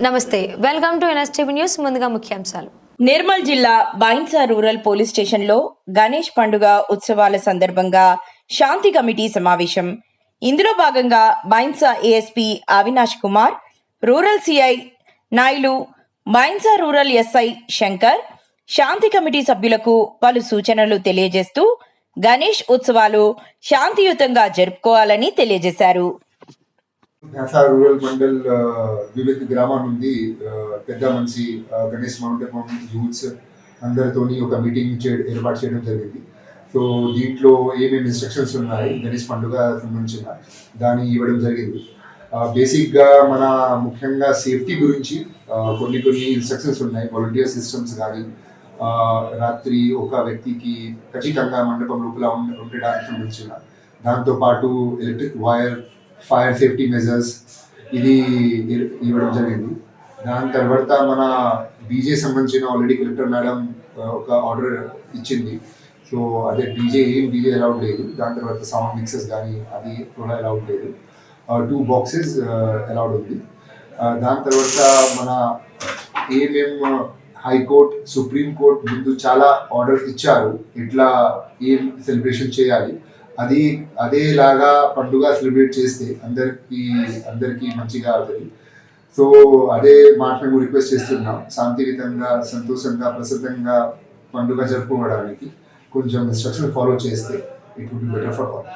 నమస్తే, welcome to NSTV news. ముందుగా ముఖ్యాంశాలు. నిర్మల్ జిల్లా బైన్సా రూరల్ పోలీస్ స్టేషన్లో గణేష్ పండుగ ఉత్సవాల సందర్భంగా శాంతి కమిటీ సమావేశం. ఇందులో భాగంగా Bhainsa ASP Avinash Kumar, rural CI Nayulu, Bhainsa rural SI Shankar శాంతి కమిటీ సభ్యులకు పలు సూచనలు తెలియజేస్తూ గణేష్ ఉత్సవాలు శాంతియుతంగా జరుపుకోవాలని తెలియజేశారు. బైన్సా రూరల్ మండల్ వివిధ గ్రామాల నుండి పెద్ద మనిషి గణేష్ మండపం యూత్స్ అందరితోని ఒక మీటింగ్ ఏర్పాటు చేయడం జరిగింది. సో దీంట్లో ఏమేమి ఇన్స్ట్రక్షన్స్ ఉన్నాయి గణేష్ పండుగ సంబంధించిన దాన్ని ఇవ్వడం జరిగింది. బేసిక్గా మన ముఖ్యంగా సేఫ్టీ గురించి కొన్ని ఇన్స్ట్రక్షన్స్ ఉన్నాయి. వాలంటీర్ సిస్టమ్స్ కానీ రాత్రి ఒక వ్యక్తికి ఖచ్చితంగా మండపం లోపల ఉండడానికి సంబంధించిన దాంతోపాటు electric wire, fire safety measures ఇది ఇవ్వడం జరిగింది. దాని తర్వాత మన డీజే సంబంధించిన ఆల్రెడీ కలెక్టర్ మేడం ఒక ఆర్డర్ ఇచ్చింది. సో అదే డీజే అలౌడ్ లేదు. దాని తర్వాత సౌండ్ మిక్సెస్ కానీ అది కూడా అలౌడ్ లేదు. 2 బాక్సెస్ అలౌడ్ ఉంది. దాని తర్వాత మన హైకోర్ట్, సుప్రీంకోర్టు ముందు చాలా ఆర్డర్స్ ఇచ్చారు ఎట్లా ఏం సెలబ్రేషన్ చేయాలి. అదేలాగా పండుగ సెలబ్రేట్ చేస్తే అందరికీ మంచిగా అవుతుంది. సో అదే మాట మేము రిక్వెస్ట్ చేస్తున్నాం. శాంతియుతంగా, సంతోషంగా, ప్రశాంతంగా పండుగ జరుపుకోవడానికి కొంచెం ఇన్స్ట్రక్షన్ ఫాలో చేస్తే it would be better for all.